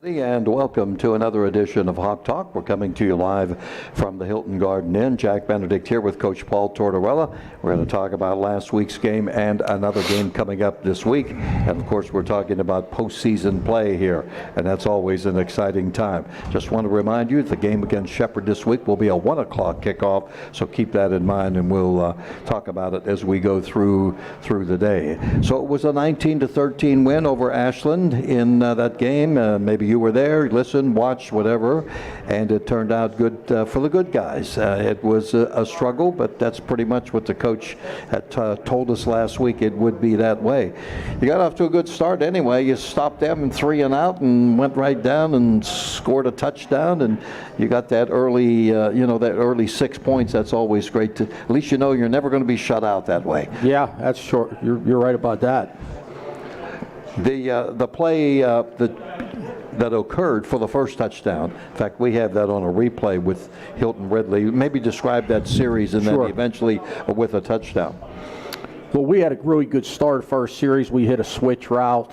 And welcome to another edition of Hawk Talk. We're coming to you live from the Hilton Garden Inn. Jack Benedict here with Coach Paul Tortorella. We're going to talk about last week's game and another game coming up this week. And of course, we're talking about postseason play here, and that's always an exciting time. Just want to remind you, the game against Shepherd this week will be a 1 o'clock kickoff, so keep that in mind, and we'll talk about it as we go through the day. So it was a 19-13 win over Ashland in that game. Maybe you were there, listen, watch, whatever, and it turned out good for the good guys. It was a struggle, but that's pretty much what the coach had told us last week. It would be that way. You got off to a good start anyway. You stopped them in 3 and out and went right down and scored a touchdown, and you got that early, that early 6 points. That's always great. At least you know you're never going to be shut out that way. Yeah, that's short. You're right about that. The play that occurred for the first touchdown. In fact, we have that on a replay with Hilton Ridley. Maybe describe that series and then eventually with a touchdown. Well, we had a really good start first series. We hit a switch route.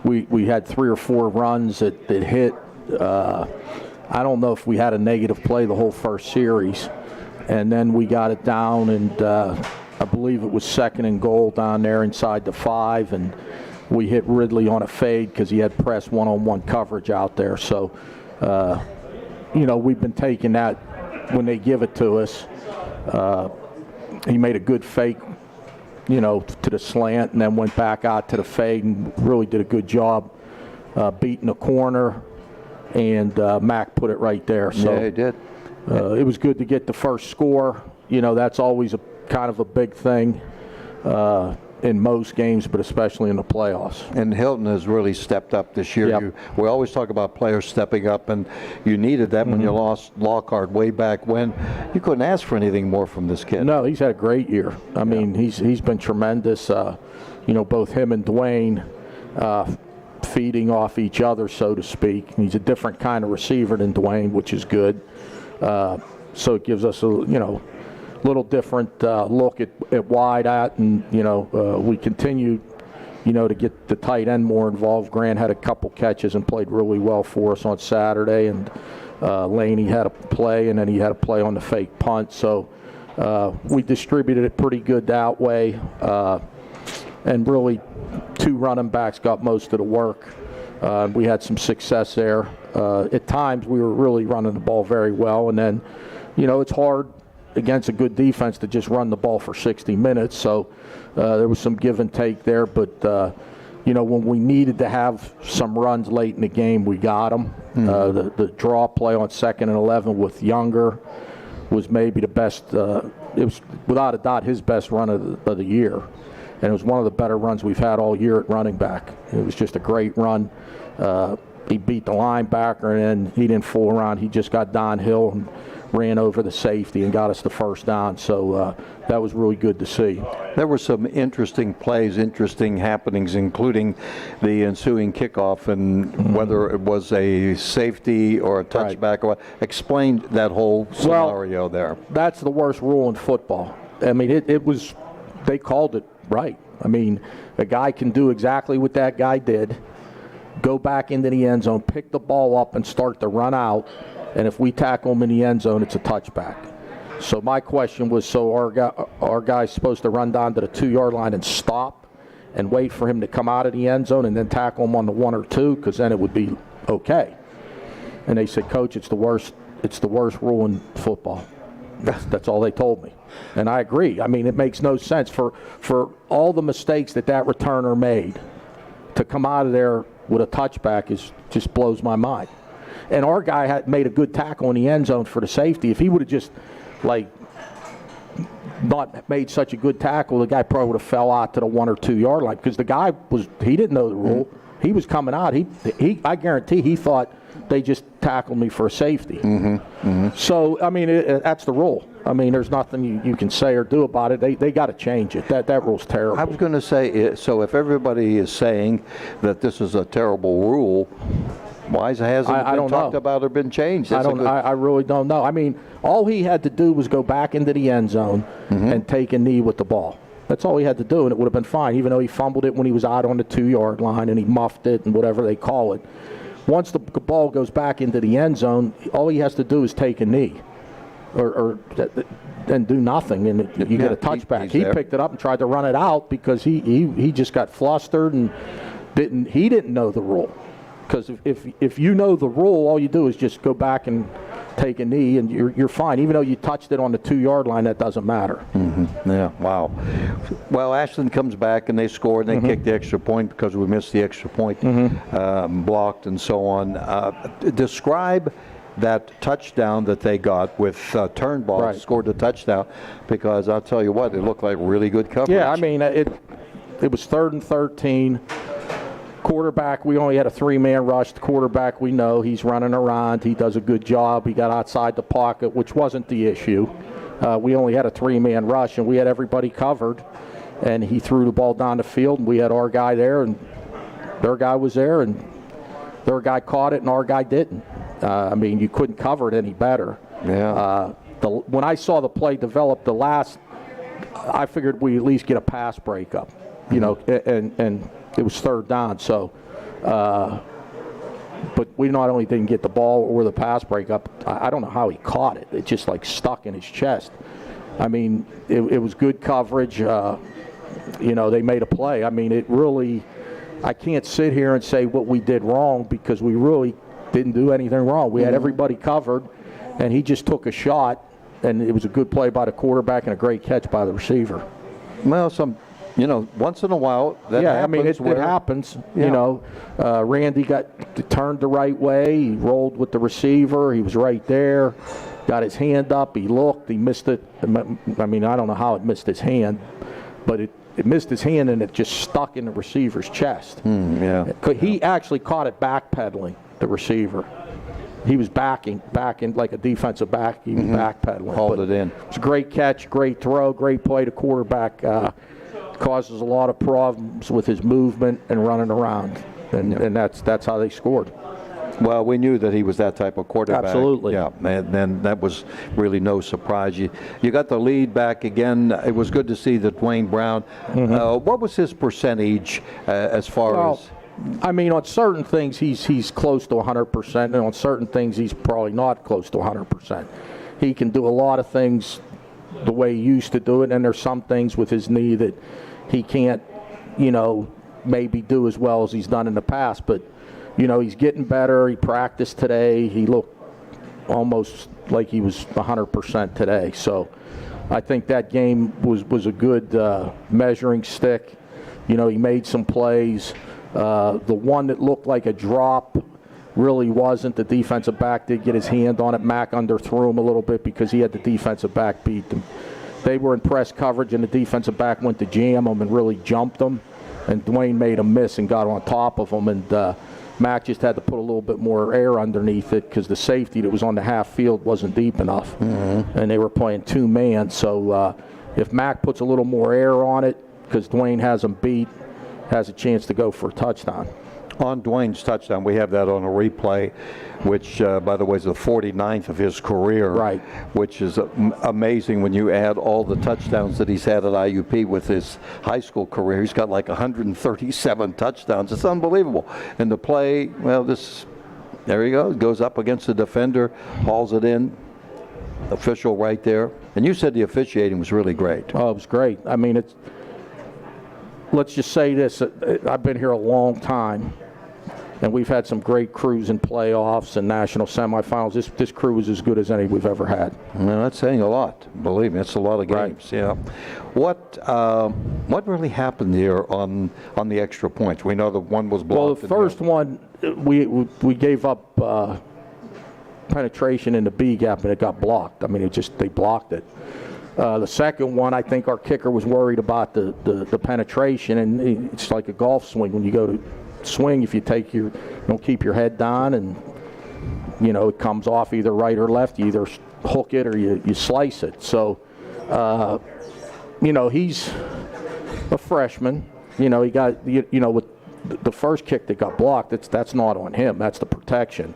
We had 3 or 4 runs that hit. I don't know if we had a negative play the whole first series. And then we got it down, and I believe it was 2nd and goal down there inside the 5, and we hit Ridley on a fade because he had press one-on-one coverage out there. So, we've been taking that when they give it to us. He made a good fake, to the slant, and then went back out to the fade and really did a good job beating the corner, and Mac put it right there. So, yeah, he did. It was good to get the first score. That's always kind of a big thing. In most games, but especially in the playoffs. And Hilton has really stepped up this year. Yep. We always talk about players stepping up, and you needed that when you lost Lockhart way back when. You couldn't ask for anything more from this kid. No, he's had a great year. I mean, he's been tremendous. Both him and Dwayne feeding off each other, so to speak. He's a different kind of receiver than Dwayne, which is good. So it gives us a little different look at wide out, and we continue to get the tight end more involved. Grant had a couple catches and played really well for us on Saturday, and Laney had a play, and then he had a play on the fake punt. So we distributed it pretty good that way, and really 2 running backs got most of the work. We had some success there. At times we were really running the ball very well, and then it's hard against a good defense to just run the ball for 60 minutes. So there was some give and take there. But, when we needed to have some runs late in the game, we got them. The draw play on 2nd and 11 with Younger was maybe the best. It was, without a doubt, his best run of the year. And it was one of the better runs we've had all year at running back. It was just a great run. He beat the linebacker, and then he didn't fool around. He just got downhill and ran over the safety and got us the first down. So that was really good to see. There were some interesting plays, interesting happenings, including the ensuing kickoff, and whether it was a safety or a touchback. Right. Or what. Explain that whole scenario there. That's the worst rule in football. I mean, it was, they called it right. I mean, a guy can do exactly what that guy did, go back into the end zone, pick the ball up, and start to run out. And if we tackle him in the end zone, it's a touchback. So my question was, so our guy's supposed to run down to the 2-yard line and stop and wait for him to come out of the end zone and then tackle him on the 1 or 2, because then it would be okay. And they said, Coach, it's the worst rule in football. That's all they told me. And I agree. I mean, it makes no sense for all the mistakes that returner made to come out of there with a touchback just blows my mind. And our guy had made a good tackle in the end zone for the safety. If he would have just, not made such a good tackle, the guy probably would have fell out to the 1 or 2 yard line, because the guy he didn't know the rule. He was coming out. I guarantee he thought they just tackled me for a safety. So, I mean, that's the rule. I mean, there's nothing you can say or do about it. They got to change it. That rule's terrible. I was going to say, so if everybody is saying that this is a terrible rule, why hasn't it been talked about or been changed? I really don't know. I mean, all he had to do was go back into the end zone and take a knee with the ball. That's all he had to do, and it would have been fine, even though he fumbled it when he was out on the 2-yard line and he muffed it and whatever they call it. once the ball goes back into the end zone, all he has to do is take a knee and do nothing, and you get a touchback. He picked it up and tried to run it out because he just got flustered and didn't know the rule. Because if you know the rule, all you do is just go back and take a knee, and you're fine. Even though you touched it on the 2-yard line, that doesn't matter. Mm-hmm. Yeah, wow. Well, Ashland comes back, and they score, and they kick the extra point because we missed the extra point, blocked and so on. Describe that touchdown that they got with Turnbull, scored the touchdown, because I'll tell you what, it looked like really good coverage. Yeah, I mean, it was 3rd and 13. Quarterback, we only had a 3-man rush. The quarterback, we know he's running around. He does a good job. He got outside the pocket, which wasn't the issue. We only had a 3-man rush, and we had everybody covered. And he threw the ball down the field, and we had our guy there, and their guy was there, and their guy caught it, and our guy didn't. I mean, you couldn't cover it any better. Yeah. When I saw the play develop, I figured we at least get a pass breakup, and it was 3rd down. So, but we not only didn't get the ball or the pass breakup, I don't know how he caught it. It just like stuck in his chest. I mean, it was good coverage. They made a play. I mean, it really, I can't sit here and say what we did wrong because we really didn't do anything wrong. We had everybody covered, and he just took a shot, and it was a good play by the quarterback and a great catch by the receiver. Well, once in a while that happens. I mean, it happens. Yeah. Randy got turned the right way. He rolled with the receiver. He was right there. Got his hand up. He looked. He missed it. I mean, I don't know how it missed his hand, but it missed his hand, and it just stuck in the receiver's chest. Yeah. He actually caught it backpedaling, the receiver. He was backing like a defensive back. He was backpedaling. Hauled it in. It was a great catch, great throw, great play to quarterback. Causes a lot of problems with his movement and running around, and that's how they scored. Well, we knew that he was that type of quarterback. Absolutely. Yeah, and that was really no surprise. You got the lead back again. It was good to see that Dwayne Brown. What was his percentage as far as? I mean, on certain things he's close to 100%, and on certain things he's probably not close to 100%. He can do a lot of things the way he used to do it, and there's some things with his knee that he can't, maybe do as well as he's done in the past. But, he's getting better. He practiced today. He looked almost like he was 100% today. So I think that game was a good measuring stick. He made some plays. The one that looked like a drop really wasn't. The defensive back did get his hand on it. Mack underthrew him a little bit because he had the defensive back beat them. They were in press coverage, and the defensive back went to jam him and really jumped him. And Dwayne made a miss and got on top of him. And Mack just had to put a little bit more air underneath it because the safety that was on the half field wasn't deep enough. And they were playing 2-man. So if Mack puts a little more air on it, because Dwayne has him beat, has a chance to go for a touchdown. On Dwayne's touchdown, we have that on a replay, which, by the way, is the 49th of his career. Right. Which is amazing when you add all the touchdowns that he's had at IUP with his high school career. He's got like 137 touchdowns. It's unbelievable. And the play, well, there he goes. Goes up against the defender, hauls it in. Official right there. And you said the officiating was really great. Oh, it was great. I mean, let's just say this. I've been here a long time, and we've had some great crews in playoffs and national semifinals. This crew is as good as any we've ever had. Well, that's saying a lot. Believe me, it's a lot of games. Right. Yeah. What really happened here on the extra points? We know the one was blocked. Well, the first one, we gave up penetration in the B gap, and it got blocked. I mean, they blocked it. The second one, I think our kicker was worried about the penetration, and it's like a golf swing. When you go to swing, if you don't keep your head down, and it comes off either right or left. You either hook it or you slice it. So, he's a freshman. He got with the first kick that got blocked. That's not on him. That's the protection.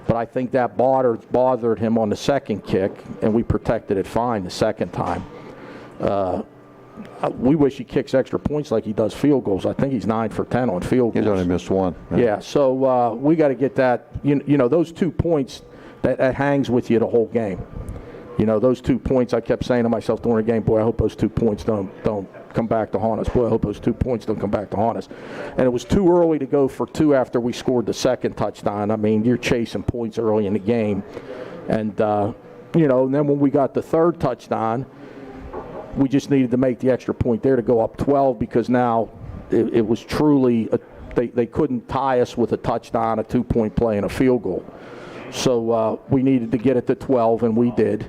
But I think that bothered him on the second kick, and we protected it fine the second time. we wish he kicks extra points like he does field goals. I think he's 9 for 10 on field goals. He's only missed one. Yeah, so we got to get that. You know, those 2 points that hangs with you the whole game. You know, those 2 points. I kept saying to myself during the game, boy, I hope those 2 points don't come back to haunt us. Boy, I hope those 2 points don't come back to haunt us. And it was too early to go for 2 after we scored the second touchdown. I mean, you're chasing points early in the game, and you know, and then when we got the third touchdown, we just needed to make the extra point there to go up 12, because now it was truly they couldn't tie us with a touchdown, a 2-point play, and a field goal. So we needed to get it to 12, and we did.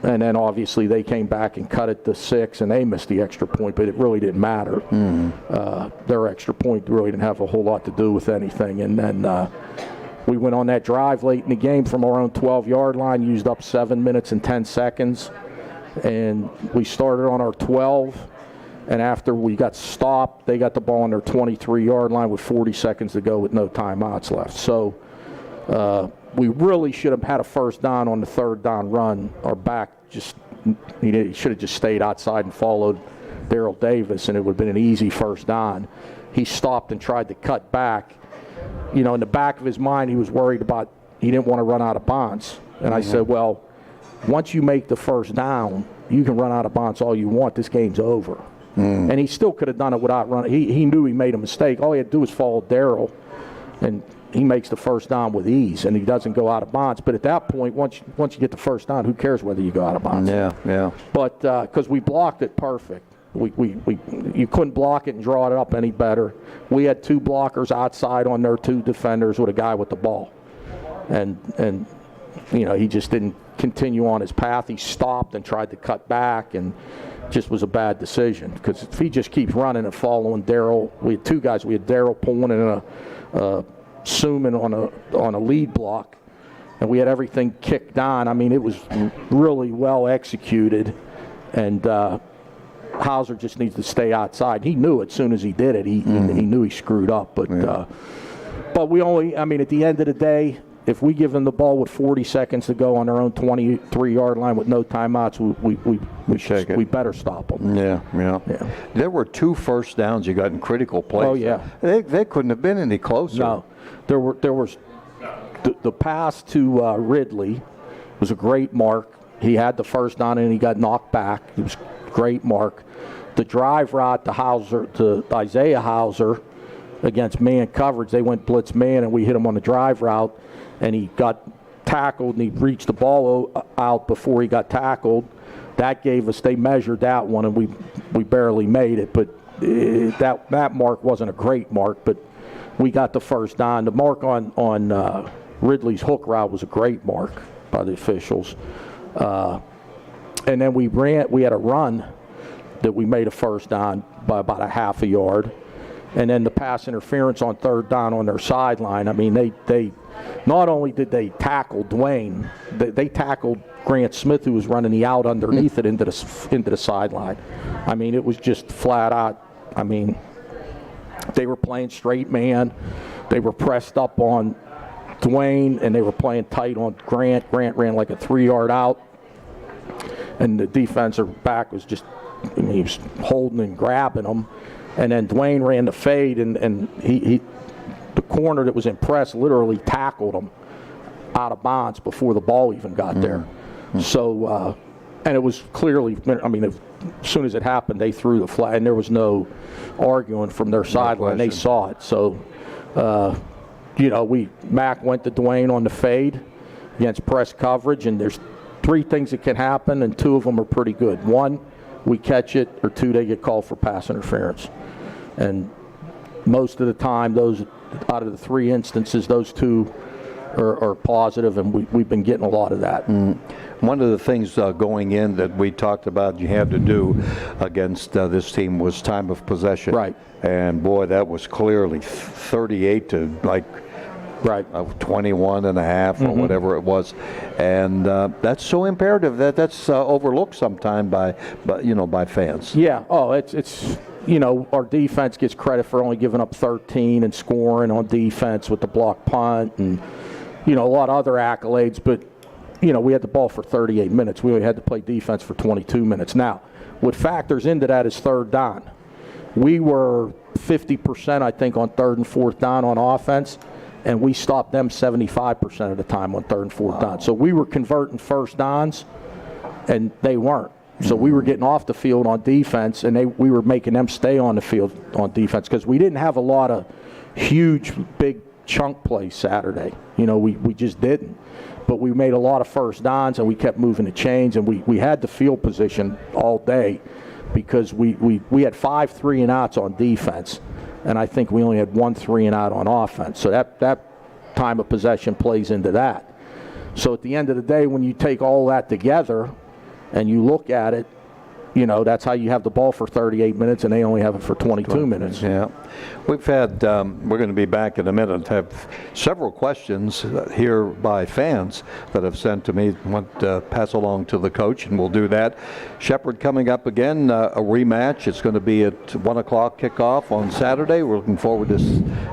And then obviously they came back and cut it to 6, and they missed the extra point, but it really didn't matter. Their extra point really didn't have a whole lot to do with anything. And then we went on that drive late in the game from our own 12-yard line, used up 7 minutes and 10 seconds. And we started on our 12, and after we got stopped, they got the ball on their 23-yard line with 40 seconds to go with no timeouts left. So we really should have had a first down on the third down run. Our back he should have just stayed outside and followed Darrell Davis, and it would have been an easy first down. He stopped and tried to cut back. You know, in the back of his mind, he was worried about, he didn't want to run out of bounds. And I said, well, once you make the first down, you can run out of bounds all you want. This game's over. And he still could have done it without running. He knew he made a mistake. All he had to do was follow Darrell, and he makes the first down with ease, and he doesn't go out of bounds. But at that point, once you get the first down, who cares whether you go out of bounds? Yeah. But because we blocked it perfect. You couldn't block it and draw it up any better. We had 2 blockers outside on their 2 defenders with a guy with the ball. And you know, he just didn't continue on his path. He stopped and tried to cut back, and just was a bad decision, because if he just keeps running and following Darrell, we had 2 guys. We had Darrell pulling in a Suman on a lead block, and we had everything kicked on. I mean, it was really well executed, and Hauser just needs to stay outside. He knew it as soon as he did it. He knew he screwed up, but we only, I mean, at the end of the day, if we give them the ball with 40 seconds to go on their own 23-yard line with no timeouts, we better stop them. Yeah. There were 2 first downs you got in critical plays. Oh, yeah. They couldn't have been any closer. No. There was the pass to Ridley was a great mark. He had the first down and he got knocked back. It was a great mark. The drive route to Isaiah Hauser against man coverage, they went blitz man, and we hit him on the drive route, and he got tackled, and he reached the ball out before he got tackled. That gave us, they measured that one, and we barely made it, but that mark wasn't a great mark, but we got the first down. The mark on Ridley's hook route was a great mark by the officials. And then we had a run that we made a first down by about a half a yard. And then the pass interference on third down on their sideline. I mean, they not only did they tackle Dwayne, they tackled Grant Smith, who was running the out underneath it into the sideline. I mean, it was just flat out. I mean, they were playing straight man. They were pressed up on Dwayne, and they were playing tight on Grant. Grant ran like a 3-yard out, and the defensive back was just, I mean, he was holding and grabbing them. And then Dwayne ran the fade, and he the corner that was in press literally tackled him out of bounds before the ball even got there. So, and it was clearly, I mean, as soon as it happened, they threw the flag, and there was no arguing from their sideline. They saw it. So, you know, Mac went to Dwayne on the fade against press coverage, and there's 3 things that can happen, and 2 of them are pretty good. 1, we catch it, or 2, they get called for pass interference. And most of the time, those out of the 3 instances, those 2 are positive, and we've been getting a lot of that. One of the things going in that we talked about you had to do against this team was time of possession. Right. And boy, that was clearly 38 to like 21 and a half or whatever it was. And that's so imperative that's overlooked sometime by fans. Yeah. Oh, it's you know, our defense gets credit for only giving up 13 and scoring on defense with the block punt and, you know, a lot of other accolades. But, you know, we had the ball for 38 minutes. We only had to play defense for 22 minutes. Now, what factors into that is third down. We were 50%, I think, on third and fourth down on offense, and we stopped them 75% of the time on third and fourth down. So we were converting first downs, and they weren't. So we were getting off the field on defense, and we were making them stay on the field on defense because we didn't have a lot of huge, big chunk plays Saturday. We just didn't. But we made a lot of first downs, and we kept moving the chains, and we had the field position all day because we had 5 3-and-outs on defense, and I think we only had 1 3-and-out on offense. So that time of possession plays into that. So at the end of the day, when you take all that together and you look at it, that's how you have the ball for 38 minutes, and they only have it for 22 minutes. Yeah. We've had, we're going to be back in a minute, have several questions here by fans that have sent to me, want to pass along to the coach, and we'll do that. Shepherd coming up again, a rematch. It's going to be at 1 o'clock kickoff on Saturday. We're looking forward to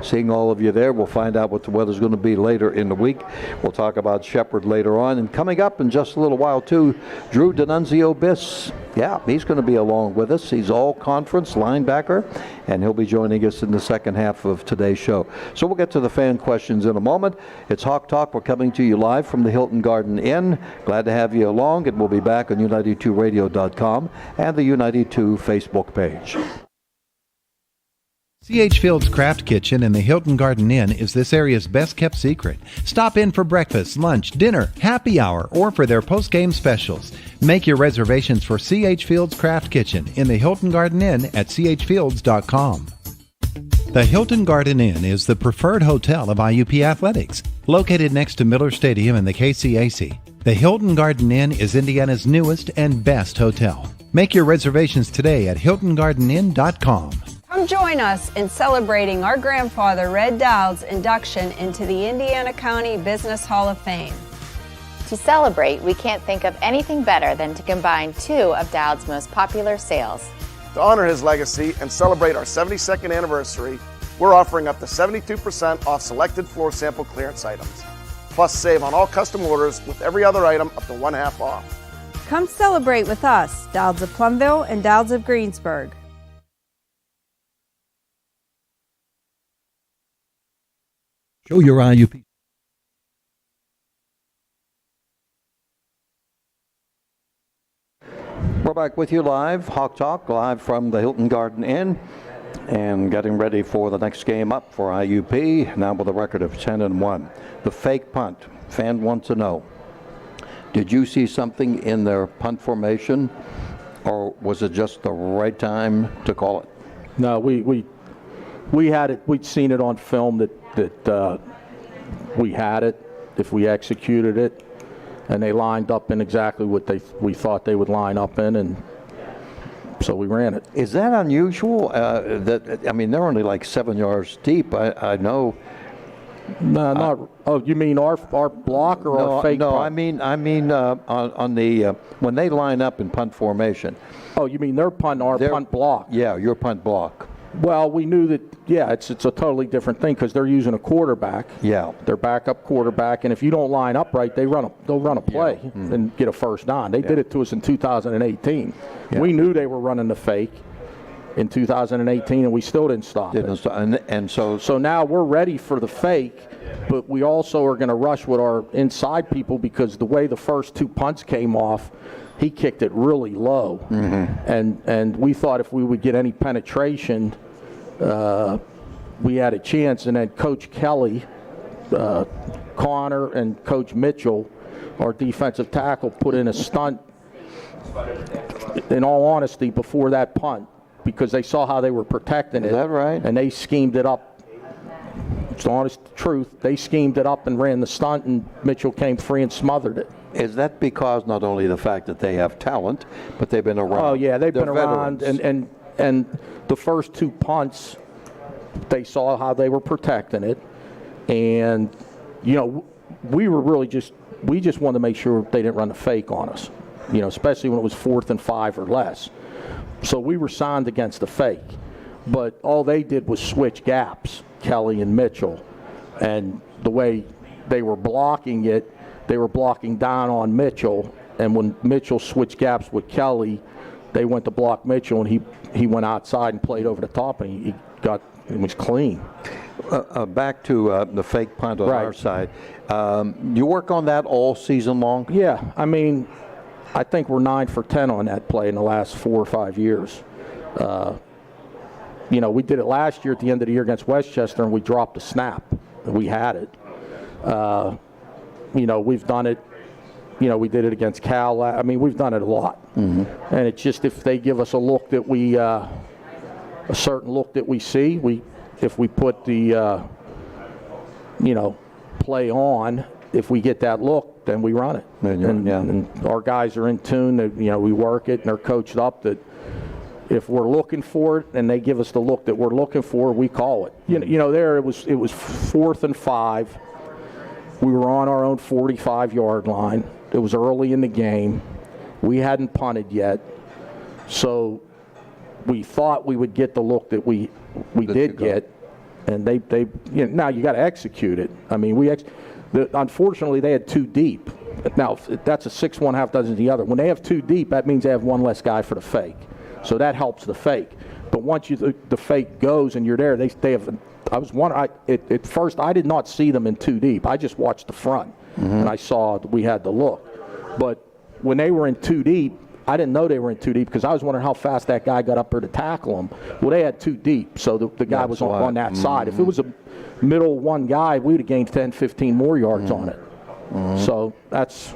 seeing all of you there. We'll find out what the weather's going to be later in the week. We'll talk about Shepherd later on. And coming up in just a little while, too, Drew D'Annunzio-Biss. Yeah, he's going to be along with us. He's all-conference linebacker, and he'll be joining us in the second half of today's show. So we'll get to the fan questions in a moment. It's Hawk Talk. We're coming to you live from the Hilton Garden Inn. Glad to have you along, and we'll be back on U92Radio.com and the U92 Facebook page. C.H. Field's Craft Kitchen in the Hilton Garden Inn is this area's best-kept secret. Stop in for breakfast, lunch, dinner, happy hour, or for their post-game specials. Make your reservations for C.H. Field's Craft Kitchen in the Hilton Garden Inn at chfields.com. The Hilton Garden Inn is the preferred hotel of IUP Athletics. Located next to Miller Stadium and the KCAC, the Hilton Garden Inn is Indiana's newest and best hotel. Make your reservations today at hiltongardeninn.com. Come join us in celebrating our grandfather Red Dowd's induction into the Indiana County Business Hall of Fame. To celebrate, we can't think of anything better than to combine 2 of Dowd's most popular sales. To honor his legacy and celebrate our 72nd anniversary, we're offering up to 72% off selected floor sample clearance items. Plus, save on all custom orders with every other item up to 1/2 off. Come celebrate with us, Dowd's of Plumville and Dowd's of Greensburg. Show your IUP. We're back with you live, Hawk Talk, live from the Hilton Garden Inn, and getting ready for the next game up for IUP, now with a record of 10-1. The fake punt. Fan wants to know, did you see something in their punt formation, or was it just the right time to call it? No, we had it. We'd seen it on film that we had it if we executed it, and they lined up in exactly what we thought they would line up in, and so we ran it. Is that unusual? They're only like 7 yards deep. I know. No, not. Oh, you mean our block or our fake? No, punt? I mean on the when they line up in punt formation. Oh, you mean their punt block? Yeah, your punt block. Well, we knew that. Yeah, it's a totally different thing because they're using a quarterback. Yeah, their backup quarterback, and if you don't line up right, they'll run a play and get a first down. They did it to us in 2018. Yeah. We knew they were running the fake in 2018, and we still didn't stop it. And so now we're ready for the fake, but we also are going to rush with our inside people because the way the first 2 punts came off, he kicked it really low, and we thought if we would get any penetration, we had a chance. And then Coach Kelly, Connor, and Coach Mitchell, our defensive tackle, put in a stunt, in all honesty, before that punt because they saw how they were protecting it. Is that right? And they schemed it up. It's the honest truth. They schemed it up and ran the stunt, and Mitchell came free and smothered it. Is that because not only the fact that they have talent, but they've been around? Oh, yeah, they've They're been around. veterans. And the first 2 punts, they saw how they were protecting it. And, we were really we just wanted to make sure they didn't run a fake on us, especially when it was 4th and 5 or less. So we were signed against the fake. But all they did was switch gaps, Kelly and Mitchell. And the way they were blocking it, they were blocking down on Mitchell, and when Mitchell switched gaps with Kelly, they went to block Mitchell, and he went outside and played over the top, and it was clean. Back to the fake punt on Right. our side. You work on that all season long? Yeah, I mean, I think we're 9 for 10 on that play in the last 4 or 5 years. You know, we did it last year at the end of the year against Westchester, and we dropped a snap. We had it. You know, we've done it. You know, we did it against Cal. I mean, we've done it a lot. Mm-hmm. And it's just if they give us a look that we, a certain look that we see, if we put the, you know, play on, if we get that look, then we run it. And our guys are in tune. You know, we work it, and they're coached up that if we're looking for it and they give us the look that we're looking for, we call it. You know, there it was 4th and 5. We were on our own 45-yard line. It was early in the game. We hadn't punted yet, so we thought we would get the look that we did get, and they you know, now you got to execute it. I mean, unfortunately they had 2 deep. Now that's a 6-1 half dozen the other. When they have 2 deep, that means they have 1 less guy for the fake, so that helps the fake. But once the fake goes and you're there, they have. I was wondering. At first, I did not see them in 2 deep. I just watched the front, and I saw we had the look. But when they were in 2 deep, I didn't know they were in 2 deep because I was wondering how fast that guy got up there to tackle him. Well, they had 2 deep, so the guy was on that side. If it was a middle one guy, we'd have gained 10, 15 more yards on it. So that's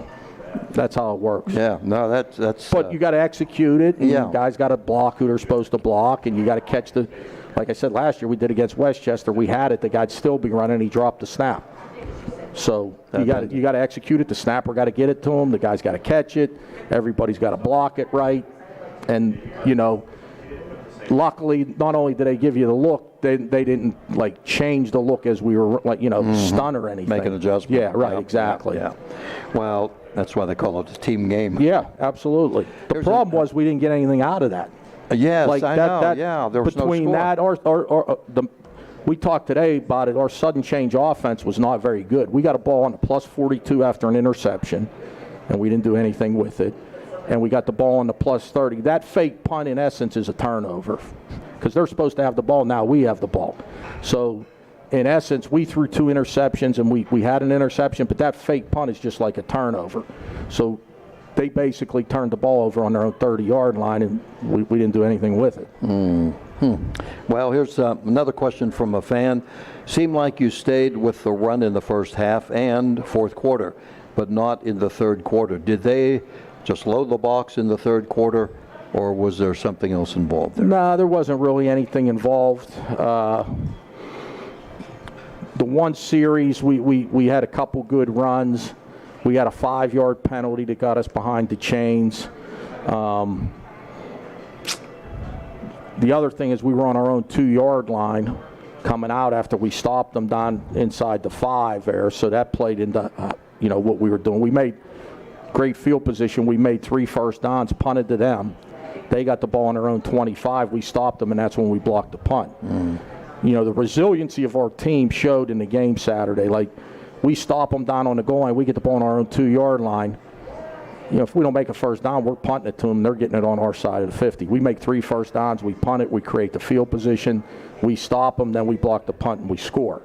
how it works. Yeah, no, that's. But you got to execute it. And Yeah. Guys got to block who they're supposed to block, and you got to catch the. Like I said last year, we did against Westchester. We had it. The guy'd still be running. He dropped the snap. So you got to execute it. The snapper got to get it to him. The guy's got to catch it. Everybody's got to block it right. And you know, luckily, not only did they give you the look, they didn't like change the look as we were like stun or anything. Make an adjustment. Yeah, right. Exactly. Yeah. Well, that's why they call it a team game. Yeah, absolutely. The problem was we didn't get anything out of that. Yes, like I know. There was between no score. that we talked today about it. Our sudden change offense was not very good. We got a ball on the plus 42 after an interception, and we didn't do anything with it. And we got the ball on the plus 30. That fake punt, in essence, is a turnover because they're supposed to have the ball. Now we have the ball. So, in essence, we threw 2 interceptions, and we had an interception, but that fake punt is just like a turnover. So they basically turned the ball over on their own 30-yard line, and we didn't do anything with it. Well, here's another question from a fan. Seemed like you stayed with the run in the first half and fourth quarter, but not in the third quarter. Did they just load the box in the third quarter, or was there something else involved there? No, there wasn't really anything involved. The one series, we had a couple good runs. We had a 5-yard penalty that got us behind the chains. The other thing is we were on our own 2-yard line coming out after we stopped them down inside the 5 there, so that played into what we were doing. We made great field position. We made 3 first downs, punted to them. They got the ball on their own 25. We stopped them, and that's when we blocked the punt. You know, the resiliency of our team showed in the game Saturday. Like, we stop them down on the goal line. We get the ball on our own 2-yard line. You know, if we don't make a first down, we're punting it to them. They're getting it on our side of the 50. We make 3 first downs. We punt it. We create the field position. We stop them. Then we block the punt, and we score.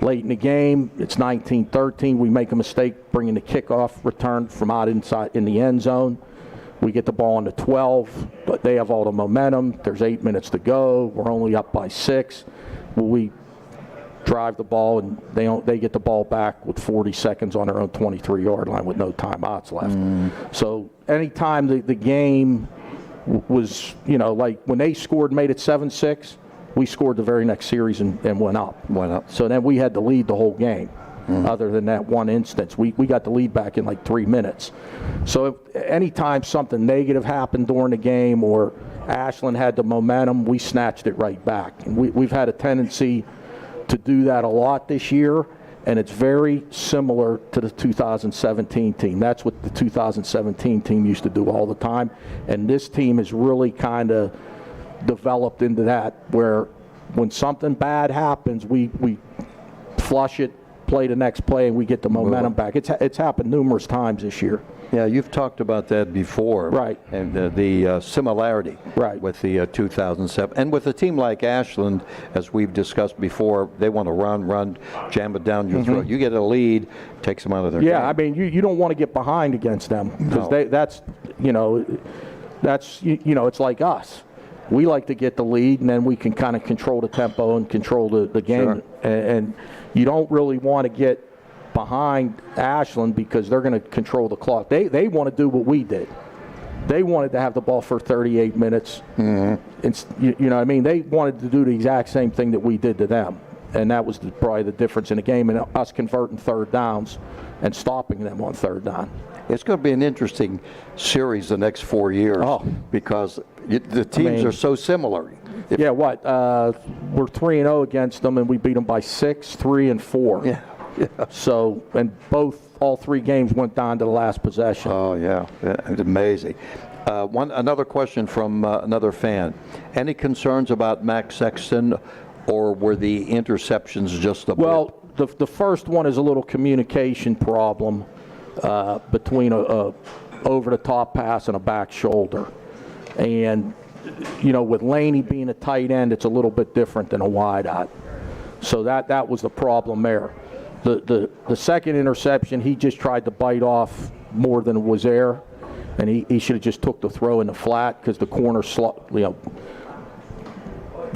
Late in the game, it's 19-13. We make a mistake bringing the kickoff return from out inside in the end zone. We get the ball on the 12, but they have all the momentum. There's 8 minutes to go. We're only up by 6. We drive the ball, and they get the ball back with 40 seconds on their own 23-yard line with no timeouts left. So anytime the game was, like when they scored, made it 7-6, we scored the very next series and went up. So then we had the lead the whole game. Other than that one instance, we got the lead back in like 3 minutes. So anytime something negative happened during the game or Ashland had the momentum, we snatched it right back. And we've had a tendency to do that a lot this year, and it's very similar to the 2017 team. That's what the 2017 team used to do all the time, and this team has really kind of developed into that, where when something bad happens, we flush it, play the next play, and we get the momentum back. It's happened numerous times this year. Yeah, you've talked about that before. Right. And the similarity Right. with the 2007. And with a team like Ashland, as we've discussed before, they want to run, jam it down your throat. You get a lead, takes them out of their game. Yeah, I mean, you don't want to get behind against them because that's it's like us. We like to get the lead, and then we can kind of control the tempo and control the game. Sure. And you don't really want to get behind Ashland because they're going to control the clock. They want to do what we did. They wanted to have the ball for 38 minutes. It's, you know what I mean? They wanted to do the exact same thing that we did to them. And that was probably the difference in the game, and us converting third downs and stopping them on third down. It's going to be an interesting series the next 4 years because the teams are so similar. We're 3-0 against them, and we beat them by 6, 3, and 4. Yeah. So, and all 3 games went down to the last possession. Oh, yeah. It's amazing. Another question from another fan. Any concerns about Max Sexton, or were the interceptions just a blip? Well, the first one is a little communication problem between a over-the-top pass and a back shoulder. And, with Laney being a tight end, it's a little bit different than a wideout. So that was the problem there. The second interception, he just tried to bite off more than was there, and he should have just took the throw in the flat because the corner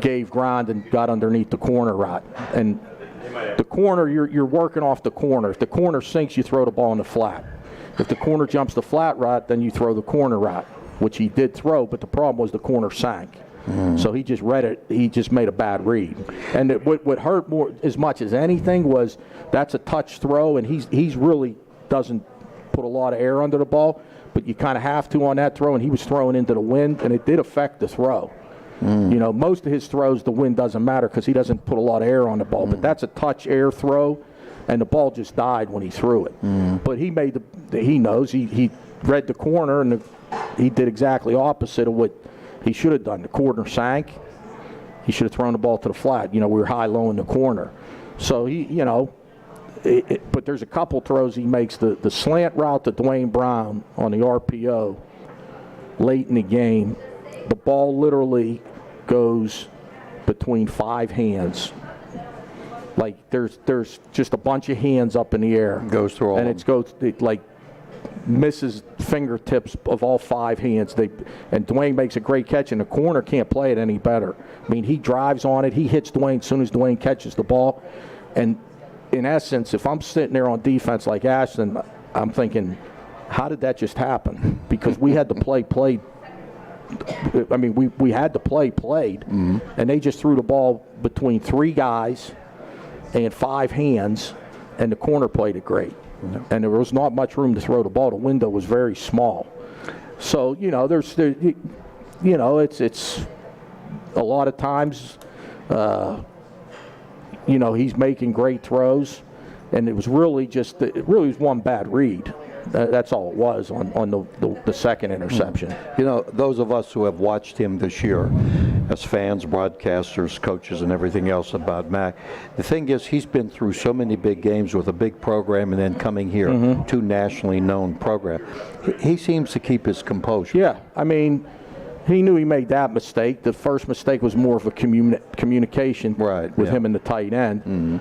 gave ground and got underneath the corner route. And the corner, you're working off the corner. If the corner sinks, you throw the ball in the flat. If the corner jumps the flat route, then you throw the corner route, which he did throw, but the problem was the corner sank. So he just read it. He just made a bad read. And what hurt more as much as anything was that's a touch throw, and he's really doesn't put a lot of air under the ball, but you kind of have to on that throw, and he was throwing into the wind, and it did affect the throw. Most of his throws, the wind doesn't matter because he doesn't put a lot of air on the ball, but that's a touch air throw, and the ball just died when he threw it. But he made he knows, he read the corner, and he did exactly opposite of what he should have done. The corner sank. He should have thrown the ball to the flat. We were high-low in the corner. So but there's a couple throws he makes. The slant route to Dwayne Brown on the RPO late in the game, the ball literally goes between 5 hands. Like there's just a bunch of hands up in the air. Goes through all and of misses fingertips of all 5 hands. And Dwayne makes a great catch, and the corner can't play it any better. I mean, he drives on it. He hits Dwayne as soon as Dwayne catches the ball. And in essence, if I'm sitting there on defense like Ashland, I'm thinking, how did that just happen? Because we had the play played. I mean, we had the play played, and they just threw the ball between 3 guys and 5 hands, and the corner played it great. And there was not much room to throw the ball. The window was very small. So, it's a lot of times, he's making great throws, and it was really was one bad read. That's all it was on the second interception. Those of us who have watched him this year as fans, broadcasters, coaches, and everything else about Mac, the thing is he's been through so many big games with a big program and then coming here to nationally known program. He seems to keep his composure. Yeah, I mean, he knew he made that mistake. The first mistake was more of a communication with him and the tight end.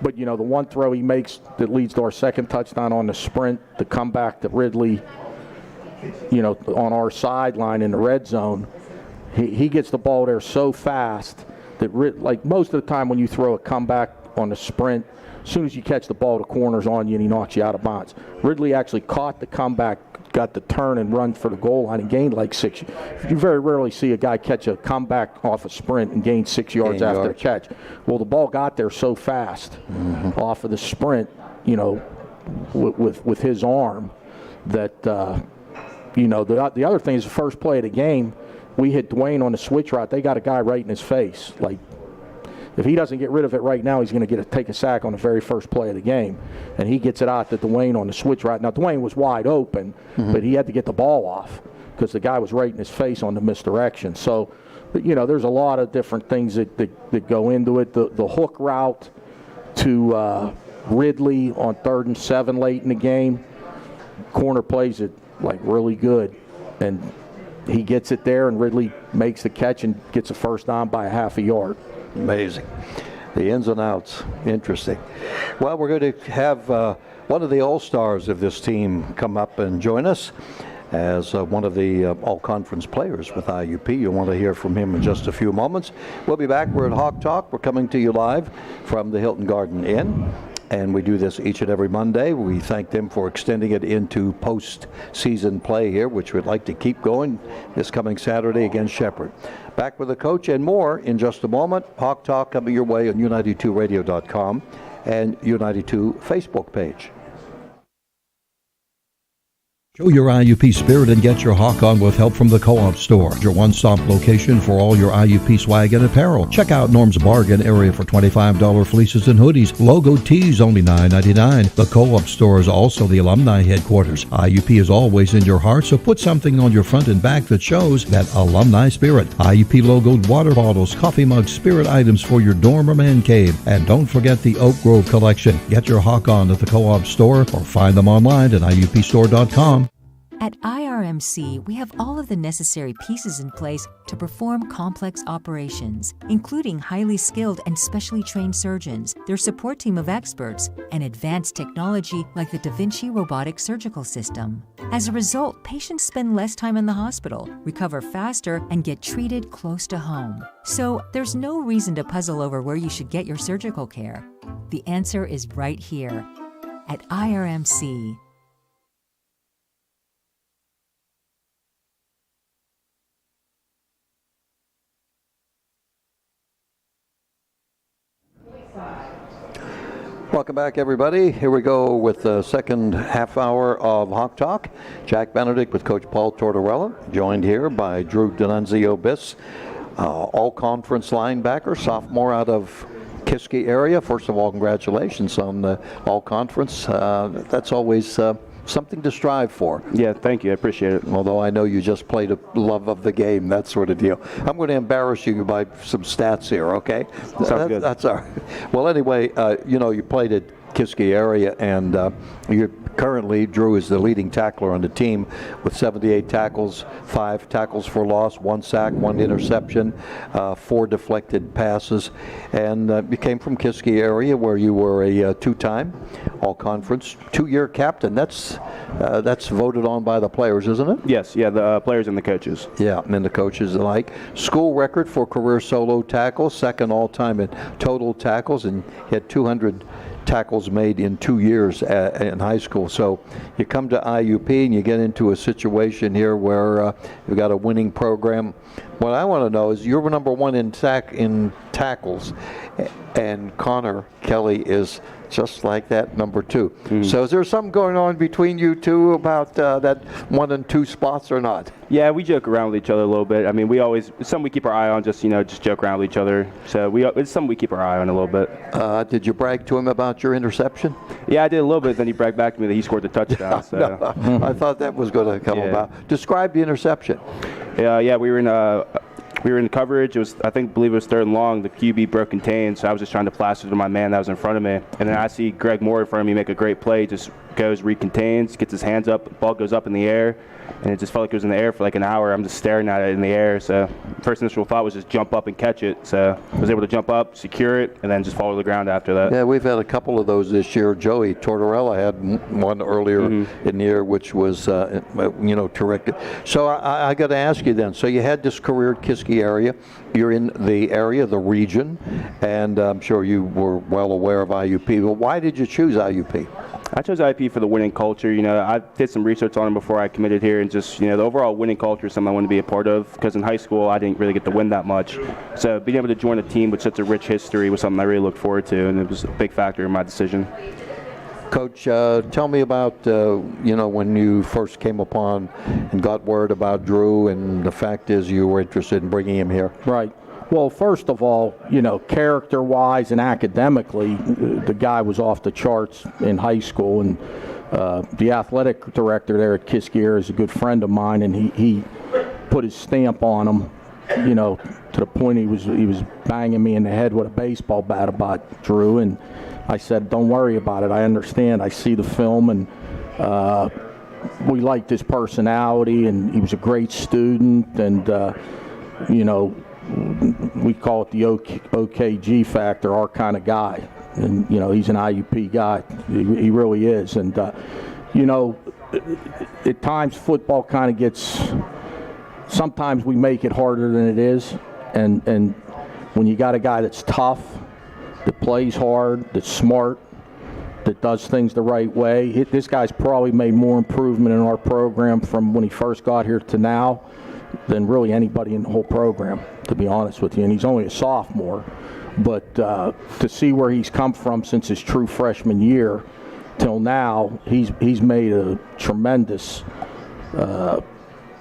But, the one throw he makes that leads to our second touchdown on the sprint, the comeback to Ridley, on our sideline in the red zone, he gets the ball there so fast that, most of the time when you throw a comeback on the sprint, as soon as you catch the ball, the corner's on you and he knocks you out of bounds. Ridley actually caught the comeback, got the turn and run for the goal line and gained 6. You very rarely see a guy catch a comeback off a sprint and gain 6 yards after the catch. Well, the ball got there so fast off of the sprint, with his arm that, the other thing is the first play of the game, we hit Dwayne on the switch route. They got a guy right in his face. If he doesn't get rid of it right now, he's going to take a sack on the very first play of the game. And he gets it out to Dwayne on the switch route. Now, Dwayne was wide open, but he had to get the ball off because the guy was right in his face on the misdirection. So, there's a lot of different things that go into it. The hook route to Ridley on 3rd and 7 late in the game, corner plays it like really good, and he gets it there, and Ridley makes the catch and gets a first down by a half a yard. Amazing. The ins and outs. Interesting. Well, we're going to have one of the all-stars of this team come up and join us as one of the all-conference players with IUP. You'll want to hear from him in just a few moments. We'll be back. We're at Hawk Talk. We're coming to you live from the Hilton Garden Inn. And we do this each and every Monday. We thank them for extending it into post-season play here, which we'd like to keep going this coming Saturday against Shepherd. Back with the coach and more in just a moment. Hawk Talk coming your way on U92Radio.com and U92 Facebook page. Show your IUP spirit and get your Hawk on with help from the Co-op Store, your one-stop location for all your IUP swag and apparel. Check out Norm's Bargain area for $25 fleeces and hoodies. Logo tees only $9.99. The Co-op Store is also the alumni headquarters. IUP is always in your heart, so put something on your front and back that shows that alumni spirit. IUP logoed water bottles, coffee mugs, spirit items for your dorm or man cave. And don't forget the Oak Grove collection. Get your Hawk on at the Co-op Store or find them online at IUPstore.com. At IRMC, we have all of the necessary pieces in place to perform complex operations, including highly skilled and specially trained surgeons, their support team of experts, and advanced technology like the Da Vinci robotic surgical system. As a result, patients spend less time in the hospital, recover faster, and get treated close to home. So there's no reason to puzzle over where you should get your surgical care. The answer is right here at IRMC. Welcome back, everybody. Here we go with the second half hour of Hawk Talk. Jack Benedict with Coach Paul Tortorella, joined here by Drew D'Annunzio-Biss, all-conference linebacker, sophomore out of Kiski area. First of all, congratulations on the all-conference. That's always something to strive for. Yeah, thank you. I appreciate it. Although I know you just played a love of the game, that sort of deal. I'm going to embarrass you by some stats here, okay? Sounds good. That's all right. Well, anyway, you played at Kiski area, and you're currently, Drew is the leading tackler on the team with 78 tackles, 5 tackles for loss, 1 sack, 1 interception, 4 deflected passes, and you came from Kiski area where you were a 2-time all-conference, 2-year captain. That's voted on by the players, isn't it? Yes, yeah, the players and the coaches. Yeah, and the coaches alike. School record for career solo tackles, second all-time in total tackles, and had 200 tackles made in 2 years in high school. So you come to IUP and you get into a situation here where you've got a winning program. What I want to know is you're number 1 in tackles, and Connor Kelly is just like that, number 2. Mm-hmm. So is there something going on between you two about that 1 and 2 spots or not? Yeah, we joke around with each other a little bit. I mean, it's something we keep our eye on, just joke around with each other. So it's something we keep our eye on a little bit. Did you brag to him about your interception? Yeah, I did a little bit. Then he bragged back to me that he scored the touchdown. So. No, I thought that was going to come about. Describe the interception. Yeah, we were in coverage. It was, believe it was 3rd and long. The QB broke contain, so I was just trying to plaster to my man that was in front of me. And then I see Greg Moore in front of me make a great play. Just goes, recontains, gets his hands up, ball goes up in the air, and it just felt like it was in the air for like an hour. I'm just staring at it in the air. So first initial thought was just jump up and catch it. So I was able to jump up, secure it, and then just fall to the ground after that. Yeah, we've had a couple of those this year. Joey Tortorella had one earlier in the year, which was terrific. So I got to ask you then. So you had this career at Kiski area. You're in the area, the region, and I'm sure you were well aware of IUP. But why did you choose IUP? I chose IUP for the winning culture. I did some research on it before I committed here, and just the overall winning culture is something I want to be a part of. Because in high school, I didn't really get to win that much. So being able to join a team with such a rich history was something I really looked forward to, and it was a big factor in my decision. Coach, tell me about when you first came upon and got word about Drew, and the fact is you were interested in bringing him here. Right. Well, first of all, character-wise and academically, the guy was off the charts in high school, and the athletic director there at Kiski is a good friend of mine, and he put his stamp on him, to the point he was banging me in the head with a baseball bat about Drew, and I said, don't worry about it. I understand. I see the film, and we liked his personality, and he was a great student, and you know, we call it the OKG factor, our kind of guy. And you know, he's an IUP guy. He really is. And you know, at times football kind of gets. Sometimes we make it harder than it is, and when you got a guy that's tough, that plays hard, that's smart, that does things the right way. This guy's probably made more improvement in our program from when he first got here to now than really anybody in the whole program, to be honest with you. And he's only a sophomore, but to see where he's come from since his true freshman year till now, he's made a tremendous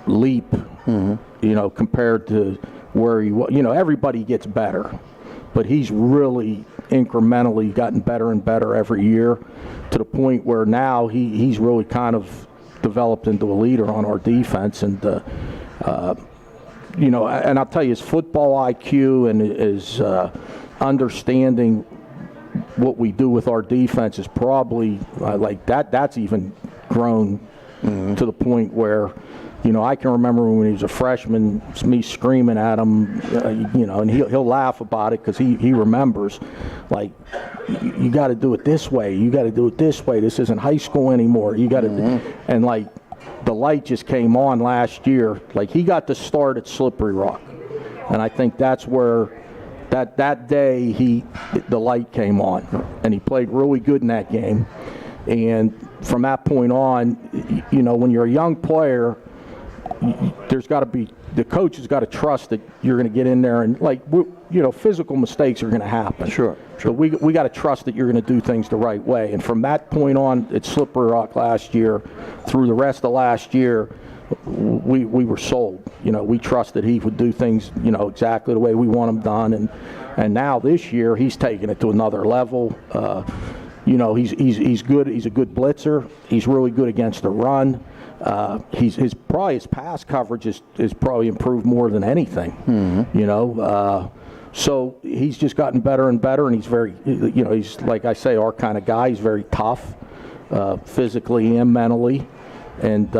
leap, you know, compared to where he was. You know, everybody gets better, but he's really incrementally gotten better and better every year, to the point where now he's really kind of developed into a leader on our defense. And you know, and I'll tell you, his football IQ and his understanding what we do with our defense is probably like that's even grown to the point where, you know, I can remember when he was a freshman, me screaming at him, you know, and he'll laugh about it because he remembers, like, you got to do it this way. You got to do it this way. This isn't high school anymore. You got to, and like, the light just came on last year. Like, he got to start at Slippery Rock, and I think that's where that day the light came on, and he played really good in that game. And from that point on, you know, when you're a young player, there's got to be, the coach has got to trust that you're going to get in there and, like, you know, physical mistakes are going to happen. Sure. But we got to trust that you're going to do things the right way. And from that point on at Slippery Rock last year through the rest of last year, we were sold. You know, we trusted he would do things, you know, exactly the way we want them done. And now this year he's taking it to another level. You know, he's good. He's a good blitzer. He's really good against the run. His pass coverage is probably improved more than anything. You know, so he's just gotten better and better, and he's very, you know, he's, like I say, our kind of guy. He's very tough, physically and mentally, and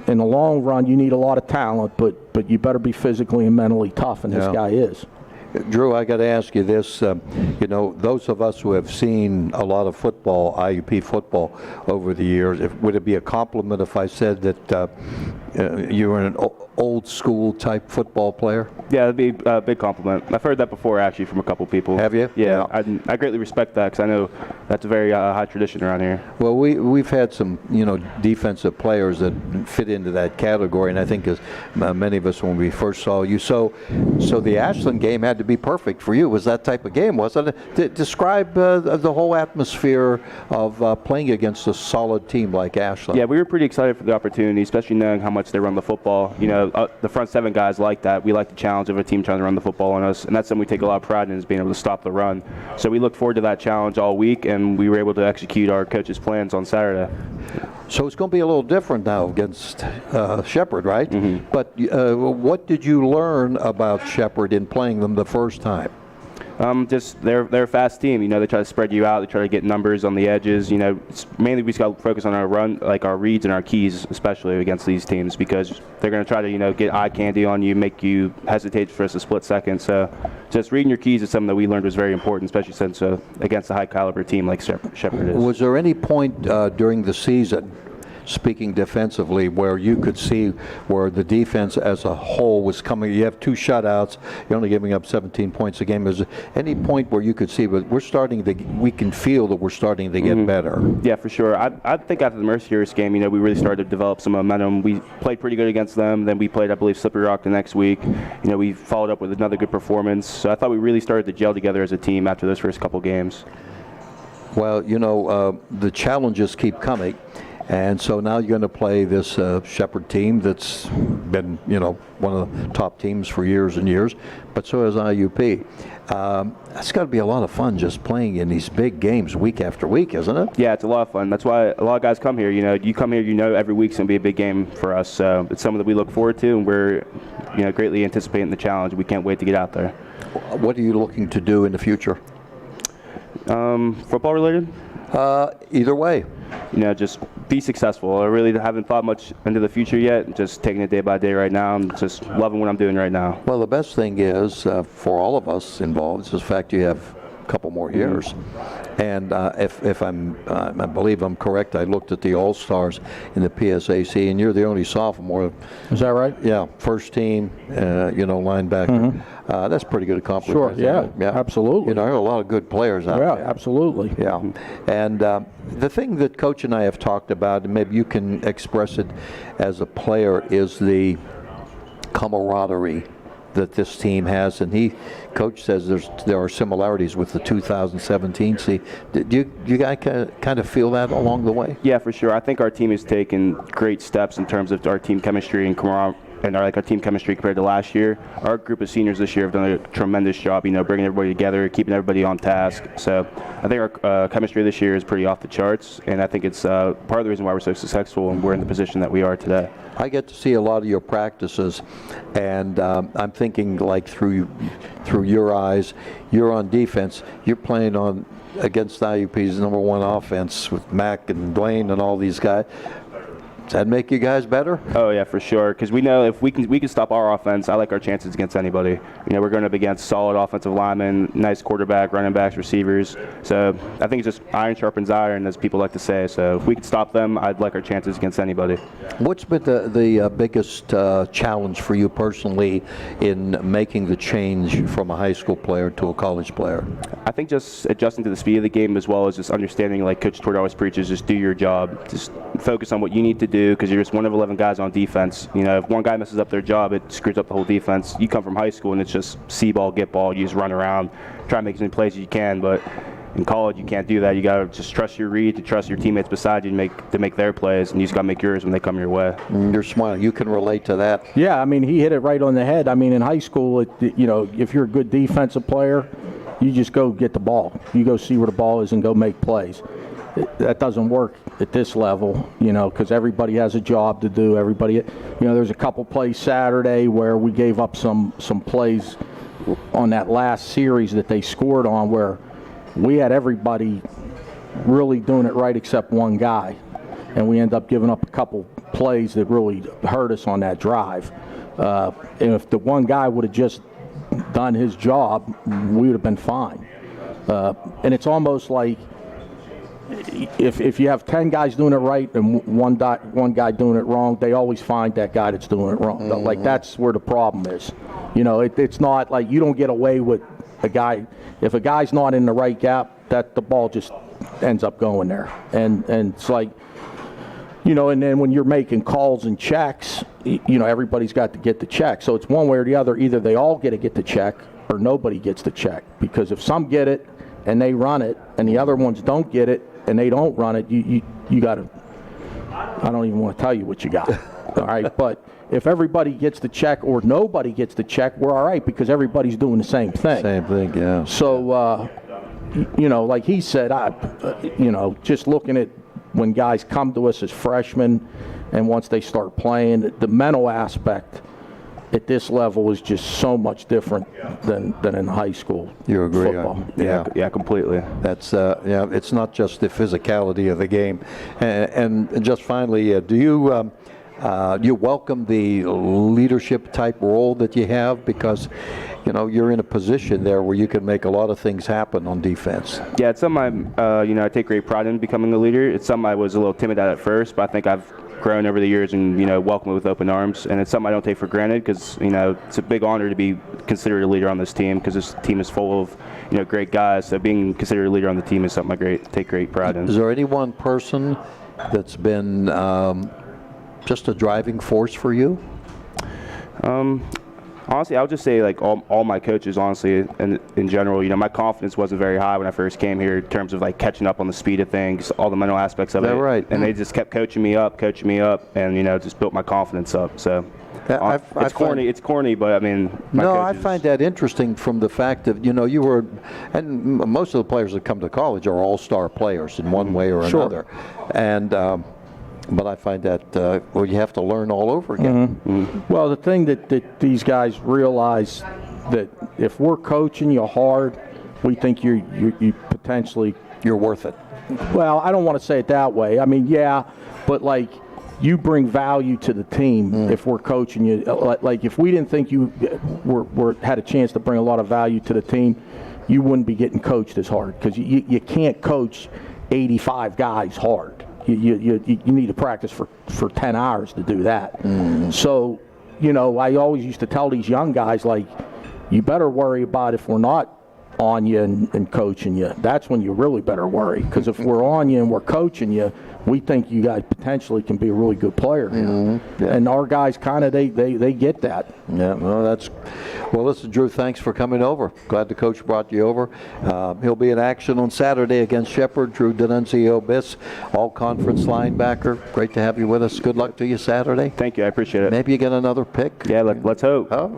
in the long run, you need a lot of talent, but you better be physically and mentally tough, and this guy is. Drew, I got to ask you this. You know, those of us who have seen a lot of football, IUP football, over the years, would it be a compliment if I said that you were an old school type football player? Yeah, that'd be a big compliment. I've heard that before, actually, from a couple people. Have you? Yeah. I greatly respect that, because I know that's a very high tradition around here. Well, we've had some, you know, defensive players that fit into that category, and I think as many of us when we first saw you. So the Ashland game had to be perfect for you. It was that type of game, wasn't it? Describe the whole atmosphere of playing against a solid team like Ashland. Yeah, we were pretty excited for the opportunity, especially knowing how much they run the football. You know, the front seven guys like that. We like the challenge of a team trying to run the football on us, and that's something we take a lot of pride in, is being able to stop the run. So we look forward to that challenge all week, and we were able to execute our coach's plans on Saturday. So it's going to be a little different now against Shepherd, right? But what did you learn about Shepherd in playing them the first time? Just they're a fast team. You know, they try to spread you out. They try to get numbers on the edges. You know, mainly we just got to focus on our run, like our reads and our keys, especially against these teams, because they're going to try to, you know, get eye candy on you, make you hesitate for just a split second. So just reading your keys is something that we learned was very important, especially since against a high caliber team like Shepherd is. Was there any point during the season, speaking defensively, where you could see where the defense as a whole was coming? You have 2 shutouts, you're only giving up 17 points a game. Is there any point where you could see, but we can feel that we're starting to get better? Yeah, for sure. I think after the Mercyhurst game, you know, we really started to develop some momentum. We played pretty good against them. Then we played, I believe, Slippery Rock the next week. You know, we followed up with another good performance. So I thought we really started to gel together as a team after those first couple games. Well, you know, the challenges keep coming. And so now you're going to play this Shepherd team that's been, you know, one of the top teams for years and years, but so has IUP. That's got to be a lot of fun just playing in these big games week after week, isn't it? Yeah, it's a lot of fun. That's why a lot of guys come here. You know, you come here, you know every week's going to be a big game for us. So it's something that we look forward to, and we're, you know, greatly anticipating the challenge. We can't wait to get out there. What are you looking to do in the future? Football related? Either way. just be successful. I really haven't thought much into the future yet. Just taking it day by day right now and just loving what I'm doing right now. Well, the best thing is for all of us involved is the fact you have a couple more years. And if I believe I'm correct, I looked at the All-Stars in the PSAC, and you're the only sophomore. Is that right? Yeah, first team, linebacker. That's a pretty good accomplishment. Sure, yeah, absolutely. There are a lot of good players out there. Yeah, absolutely. Yeah, and the thing that Coach and I have talked about, and maybe you can express it as a player, is the camaraderie that this team has, and Coach says there are similarities with the 2017 season. Do you guys kind of feel that along the way? Yeah, for sure. I think our team has taken great steps in terms of our team chemistry and our team chemistry compared to last year. Our group of seniors this year have done a tremendous job, bringing everybody together, keeping everybody on task. So I think our chemistry this year is pretty off the charts, and I think it's part of the reason why we're so successful and we're in the position that we are today. I get to see a lot of your practices, and I'm thinking like through your eyes, you're on defense, you're playing against IUP's #1 offense with Mac and Dwayne and all these guys. Does that make you guys better? Oh yeah, for sure. Because we know if we can stop our offense, I like our chances against anybody. We're going up against solid offensive linemen, nice quarterback, running backs, receivers. So I think it's just iron sharpens iron, as people like to say. So if we can stop them, I'd like our chances against anybody. What's been the biggest challenge for you personally in making the change from a high school player to a college player? I think just adjusting to the speed of the game, as well as just understanding, like Coach Tortorella always preaches, just do your job. Just focus on what you need to do, because you're just one of 11 guys on defense. If one guy messes up their job, it screws up the whole defense. You come from high school and it's just see ball, get ball. You just run around, try to make as many plays as you can. But in college, you can't do that. You got to just trust your read, to trust your teammates beside you to make their plays, and you just got to make yours when they come your way. You're smiling. You can relate to that. Yeah, he hit it right on the head. In high school, if you're a good defensive player, you just go get the ball. You go see where the ball is and go make plays. That doesn't work at this level, because everybody has a job to do. Everybody, there's a couple plays Saturday where we gave up some plays on that last series that they scored on, where we had everybody really doing it right except one guy, and we end up giving up a couple plays that really hurt us on that drive. And if the one guy would have just done his job, we would have been fine. And it's almost like, if you have 10 guys doing it right and one guy doing it wrong, they always find that guy that's doing it wrong. Mm-hmm. Like, that's where the problem is. It's not like you don't get away with a guy. If a guy's not in the right gap, that the ball just ends up going there. And it's like, and then when you're making calls and checks, everybody's got to get the check. So it's one way or the other. Either they all get the check or nobody gets the check. Because if some get it and they run it and the other ones don't get it and they don't run it, you got to, I don't even want to tell you what you got. All right, but if everybody gets the check or nobody gets the check, we're all right, because everybody's doing the same thing. Same thing, yeah. So, like he said, just looking at when guys come to us as freshmen and once they start playing, the mental aspect at this level is just so much different than in high school. You agree? Football. Yeah, completely. That's it's not just the physicality of the game. And just finally, do you welcome the leadership type role that you have, because you're in a position there where you can make a lot of things happen on defense? Yeah, it's something I take great pride in becoming a leader. It's something I was a little timid at first, but I think I've grown over the years and welcome it with open arms, and it's something I don't take for granted, because it's a big honor to be considered a leader on this team, because this team is full of great guys. So being considered a leader on the team is something I take great pride in. Is there any one person that's been just a driving force for you? Honestly, I would just say all my coaches, honestly, and in general, my confidence wasn't very high when I first came here in terms of catching up on the speed of things, all the mental aspects of it. Right. And they just kept coaching me up, and just built my confidence up. So it's corny, but I find that interesting from the fact that you were, and most of the players that come to college are all-star players in one way or another, and. But I find that you have to learn all over again. Mm-hmm. Mm-hmm. Well, the thing that these guys realize, that if we're coaching you hard, we think you potentially you're worth it. Well, I don't want to say it that way. I mean, yeah, but like you bring value to the team if we're coaching you. Like if we didn't think you had a chance to bring a lot of value to the team, you wouldn't be getting coached as hard because you can't coach 85 guys hard. You need to practice for 10 hours to do that. So, I always used to tell these young guys, like, you better worry about if we're not on you and coaching you. That's when you really better worry, because if we're on you and we're coaching you, we think you guys potentially can be a really good player. And our guys kind of they get that. Yeah, well, listen, Drew, thanks for coming over. Glad the coach brought you over. He'll be in action on Saturday against Shepherd. Drew D'Annunzio Biss, all-conference linebacker. Great to have you with us. Good luck to you Saturday. Thank you. I appreciate it. Maybe you get another pick. Yeah, let's hope. Oh,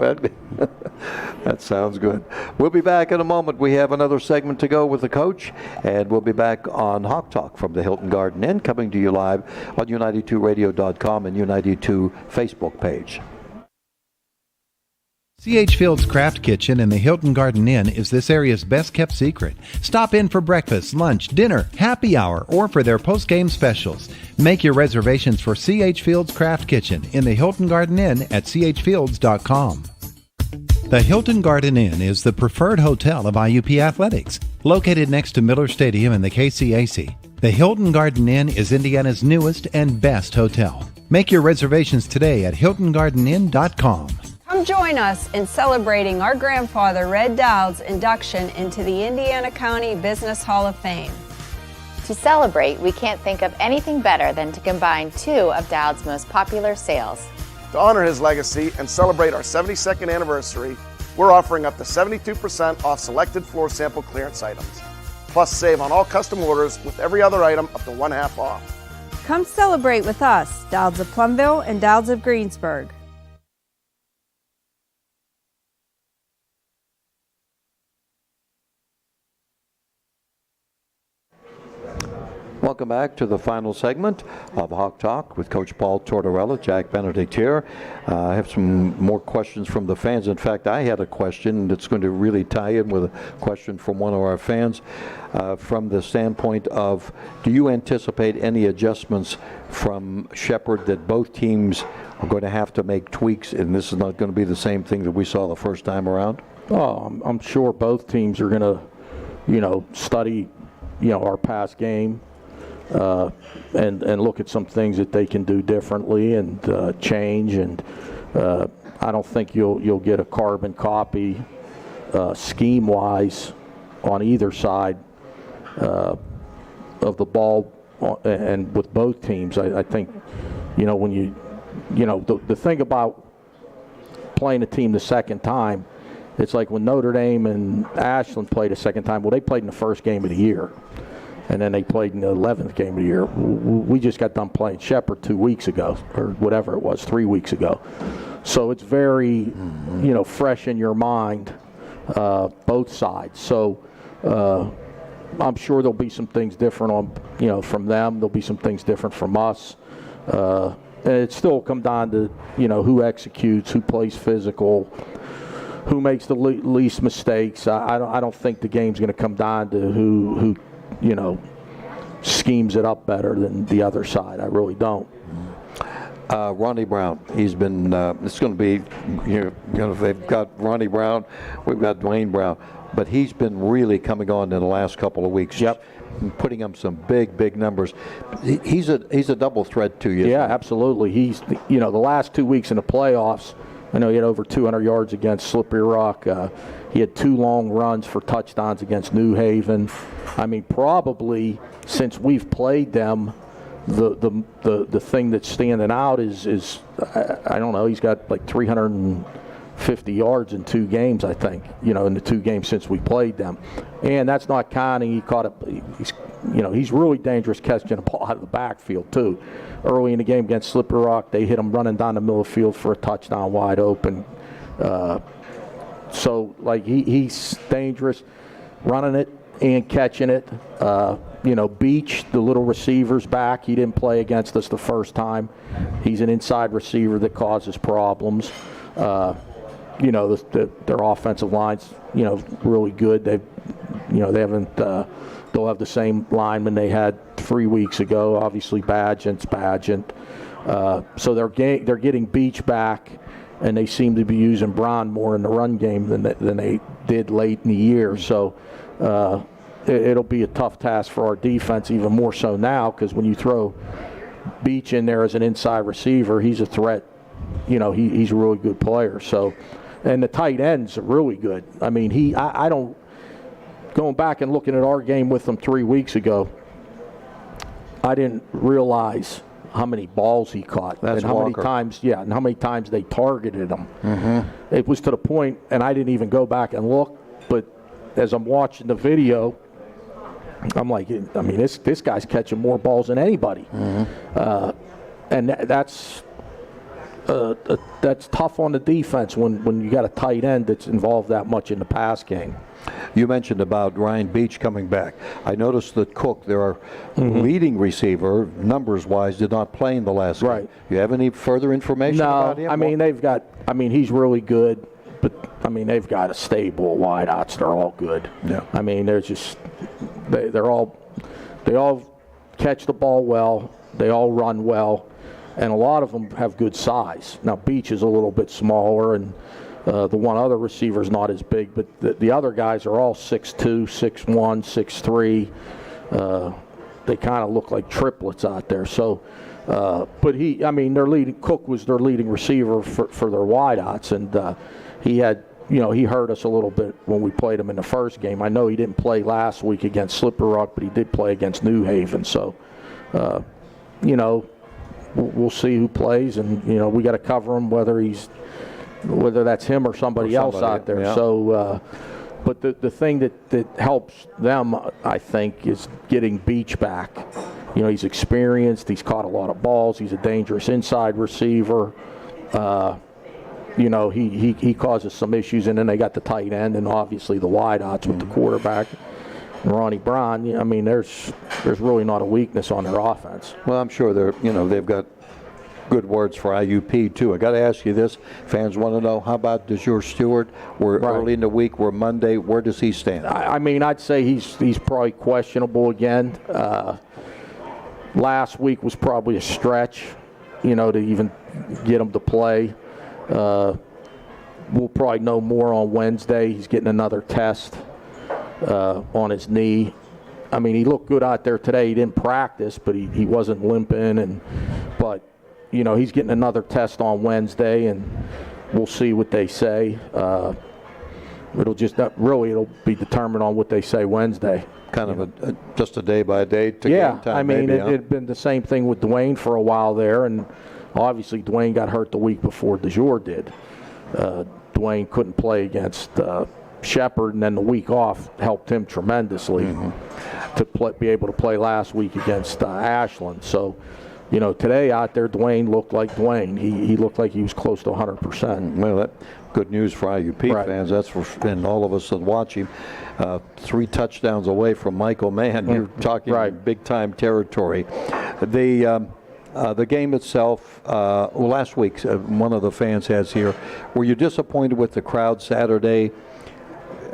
that sounds good. We'll be back in a moment. We have another segment to go with the coach, and we'll be back on Hawk Talk from the Hilton Garden Inn, coming to you live on U92Radio.com and U92 Facebook page. C.H. Field's Craft Kitchen and the Hilton Garden Inn is this area's best-kept secret. Stop in for breakfast, lunch, dinner, happy hour, or for their post-game specials. Make your reservations for C.H. Field's Craft Kitchen in the Hilton Garden Inn at chfields.com. The Hilton Garden Inn is the preferred hotel of IUP Athletics. Located next to Miller Stadium and the KCAC, the Hilton Garden Inn is Indiana's newest and best hotel. Make your reservations today at hiltongardeninn.com. Come join us in celebrating our grandfather Red Dowd's induction into the Indiana County Business Hall of Fame. To celebrate, we can't think of anything better than to combine two of Dowd's most popular sales. To honor his legacy and celebrate our 72nd anniversary, we're offering up to 72% off selected floor sample clearance items. Plus, save on all custom orders with every other item up to 1/2 off. Come celebrate with us, Dowd's of Plumville and Dowd's of Greensburg. Welcome back to the final segment of Hawk Talk with Coach Paul Tortorella. Jack Benedict here. I have some more questions from the fans. In fact, I had a question that's going to really tie in with a question from one of our fans from the standpoint of, do you anticipate any adjustments from Shepherd that both teams are going to have to make tweaks, and this is not going to be the same thing that we saw the first time around? Oh, I'm sure both teams are going to, study, our past game. And look at some things that they can do differently and change. And I don't think you'll get a carbon copy scheme-wise on either side of the ball. And with both teams, I think, when the thing about playing a team the second time, it's like when Notre Dame and Ashland played a second time. Well, they played in the first game of the year. And then they played in the 11th game of the year. We just got done playing Shepherd 2 weeks ago, or whatever it was, 3 weeks ago. So it's very, fresh in your mind, both sides. So I'm sure there'll be some things different from them. There'll be some things different from us. And it still come down to, who executes, who plays physical, who makes the least mistakes. I don't think the game's going to come down to who schemes it up better than the other side. I really don't. Ronnie Brown, he's been, it's going to be, they've got Ronnie Brown, we've got Dwayne Brown, but he's been really coming on in the last couple of weeks. Yep. Putting up some big numbers. He's a double threat to you. Yeah, absolutely. He's, the last 2 weeks in the playoffs, I know he had over 200 yards against Slippery Rock. He had 2 long runs for touchdowns against New Haven. I mean, probably since we've played them, the thing that's standing out is I don't know. He's got like 350 yards in 2 games, I think. In the 2 games since we played them, and that's not counting. He caught it. He's really dangerous catching a ball out of the backfield too. Early in the game against Slippery Rock, they hit him running down the middle of the field for a touchdown wide open. So, he's dangerous, running it and catching it. Beach, the little receiver's back. He didn't play against us the first time. He's an inside receiver that causes problems. Their offensive line's, really good. They haven't they'll have the same lineman they had 3 weeks ago. Obviously, Badgent's Badgent. So they're getting Beach back, and they seem to be using Braun more in the run game than they did late in the year. So it'll be a tough task for our defense, even more so now, because when you throw Beach in there as an inside receiver, he's a threat. He's a really good player. So, and the tight ends are really good. I mean, I don't, going back and looking at our game with them 3 weeks ago, I didn't realize how many balls he caught. That's and how Walker. and how many times they targeted him. Mm-hmm. It was to the point, and I didn't even go back and look, but as I'm watching the video, I'm like, I mean, this guy's catching more balls than anybody. Mm-hmm. And that's tough on the defense when you got a tight end that's involved that much in the pass game. You mentioned about Ryan Beach coming back. I noticed that Cook, their leading receiver, numbers-wise, did not play in the last game. You have any further information about him? No, I mean, he's really good, but, I mean, they've got a stable of wideouts. They're all good. Yeah. I mean, they're just, they all catch the ball well. They all run well, and a lot of them have good size. Now, Beach is a little bit smaller, and the one other receiver is not as big, but the other guys are all 6'2", 6'1", 6'3". They kind of look like triplets out there. So, but Cook was their leading receiver for their wideouts, and he had, he hurt us a little bit when we played him in the first game. I know he didn't play last week against Slippery Rock, but he did play against New Haven. So, we'll see who plays, and we got to cover him whether that's him or somebody else out there. Yeah. So, but the thing that helps them, I think, is getting Beach back. He's experienced. He's caught a lot of balls. He's a dangerous inside receiver. He causes some issues, and then they got the tight end and obviously the wideouts with the quarterback, Ronnie Braun. I mean, there's really not a weakness on their offense. Well, I'm sure they've got good words for IUP too. I got to ask you this: fans want to know, how about DeJour Stewart? We're early in the week. We're Monday. Where does he stand? I mean, I'd say he's probably questionable again. Last week was probably a stretch, to even get him to play. We'll probably know more on Wednesday. He's getting another test on his knee. I mean, he looked good out there today. He didn't practice, but he wasn't limping. But he's getting another test on Wednesday, and we'll see what they say. It'll be determined on what they say Wednesday. Kind of just a day-by-day to game time. I mean, maybe, it had been the same thing with Dwayne for a while there, and obviously Dwayne got hurt the week before DeJour did. Dwayne couldn't play against Shepherd, and then the week off helped him tremendously to be able to play last week against Ashland. So, today out there, Dwayne looked like Dwayne. He looked like he was close to 100%. Well, that's good news for IUP fans. That's and all of us that watch him. 3 touchdowns away from Michael Mann. You're talking big-time territory. The game itself, last week, one of the fans has here, were you disappointed with the crowd Saturday?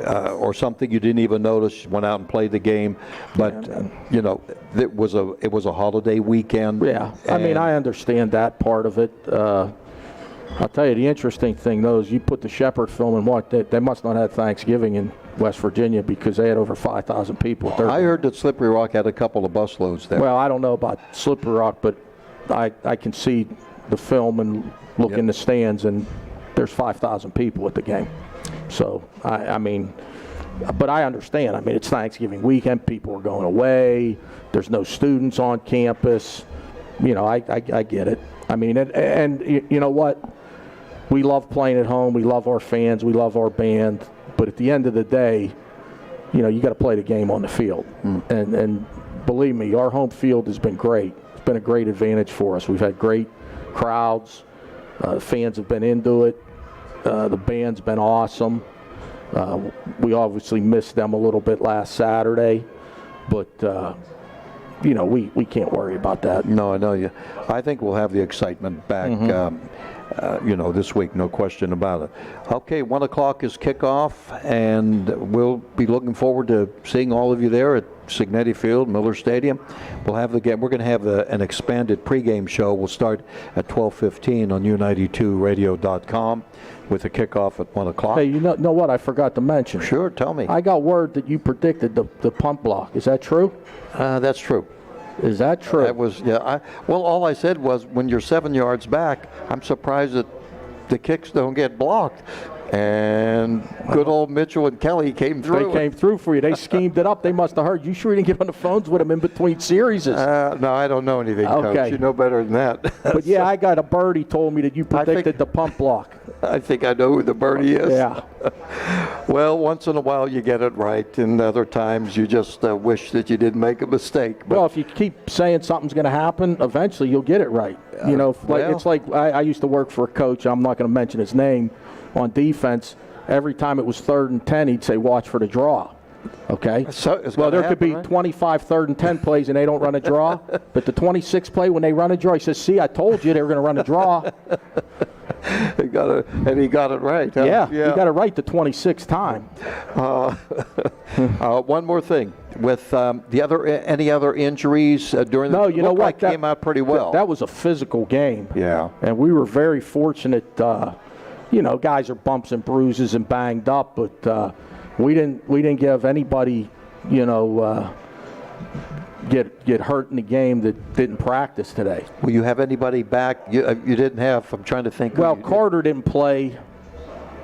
Or something you didn't even notice, went out and played the game, but it was a holiday weekend. Yeah, I mean, I understand that part of it. I'll tell you, the interesting thing though is you put the Shepherd film and what they must not have Thanksgiving in West Virginia, because they had over 5,000 people. I heard that Slippery Rock had a couple of busloads there. Well, I don't know about Slippery Rock, but I can see the film and look in the stands, and there's 5,000 people at the game. So, I mean, but I understand. I mean, it's Thanksgiving weekend. People are going away. There's no students on campus. I get it. I mean, and you know what? We love playing at home. We love our fans. We love our band. But at the end of the day, you got to play the game on the field. And believe me, our home field has been great. It's been a great advantage for us. We've had great crowds. Fans have been into it. The band's been awesome. We obviously missed them a little bit last Saturday, but we can't worry about that. No, I know you. I think we'll have the excitement back. this week, no question about it. Okay, 1 o'clock is kickoff, and we'll be looking forward to seeing all of you there at Signetti Field, Miller Stadium. We'll have the game. We're going to have an expanded pregame show. We'll start at 12:15 on U92Radio.com with a kickoff at 1 o'clock. Hey, you know what I forgot to mention? Sure, tell me. I got word that you predicted the punt block. Is that true? That's true. Is that true? That was, yeah. Well, all I said was when you're 7 yards back, I'm surprised that the kicks don't get blocked. And good old Mitchell and Kelly came through. They came through for you. They schemed it up. They must have heard. You sure you didn't get on the phones with them in between series? No, I don't know anything, Okay. Coach. You know better than that. But yeah, I got a birdie told me that you predicted the punt block. I think I know who the birdie is. Yeah. Well, once in a while you get it right, and other times you just wish that you didn't make a mistake. But well, if you keep saying something's going to happen, eventually you'll get it right. It's like I used to work for a coach. I'm not going to mention his name. On defense, every time it was 3rd and 10, he'd say, "Watch for the draw." Okay. So well, there could be right? 25 3rd and 10 plays, and they don't run a draw. But the 26th play, when they run a draw, he says, "See, I told you they were going to run a draw." And he got it right. Huh? Yeah, he got it right the 26th time. One more thing. With any other injuries during the No, you know what? Like came out pretty well. That was a physical game. Yeah. And we were very fortunate. Guys are bumps and bruises and banged up, but we didn't give anybody, get hurt in the game that didn't practice today. Will you have anybody back? You didn't have. I'm trying to think. Well, Carter didn't play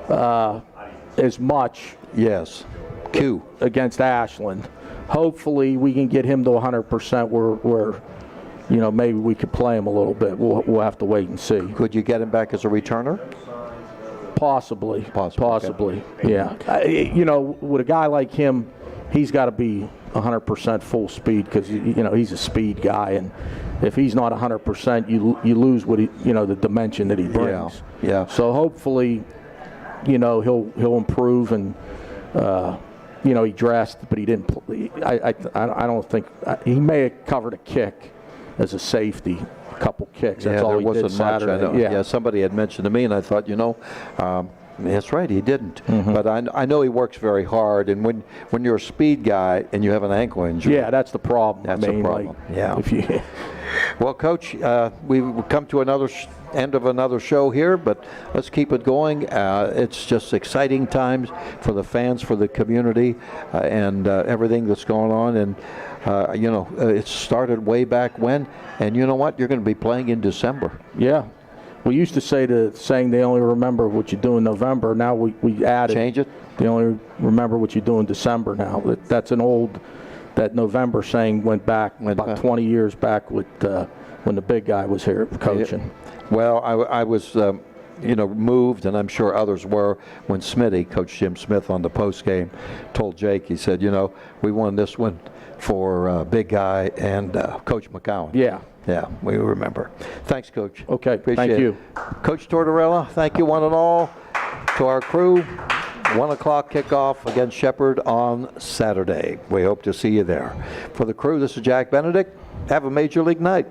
as much. Yes. Q against Ashland. Hopefully, we can get him to 100%. Where maybe we could play him a little bit. We'll have to wait and see. Could you get him back as a returner? Possibly. Okay. Yeah. With a guy like him, he's got to be 100% full speed because he's a speed guy, and if he's not 100%, you lose what the dimension that he brings. Yeah. So hopefully, he'll improve, and he dressed, but he didn't. I don't think he may have covered a kick as a safety. Couple kicks. That's all there he wasn't did much. Saturday. Yeah, somebody had mentioned to me, and I thought, that's right, he didn't. Mm-hmm. But I know he works very hard, and when you're a speed guy and you have an ankle injury, yeah, that's the problem. That's a problem. Yeah. Well, Coach, we've come to end of another show here, but let's keep it going. It's just exciting times for the fans, for the community, and everything that's going on. And it started way back when, and you know what? You're going to be playing in December. Yeah. We used to say saying they only remember what you do in November. Now we added. Change it? They only remember what you do in December now. That's that November saying went back about 20 years back with when the big guy was here coaching. Yeah. Well, I was moved, and I'm sure others were, when Smitty, Coach Jim Smith on the post game, told Jake, he said, we won this one for Big Guy and Coach McCowan. Yeah. Yeah, we remember. Thanks, Coach. Okay, Appreciate thank you. it. Coach Tortorella, thank you one and all. To our crew, 1 o'clock kickoff against Shepherd on Saturday. We hope to see you there. For the crew, this is Jack Benedict. Have a Major League night.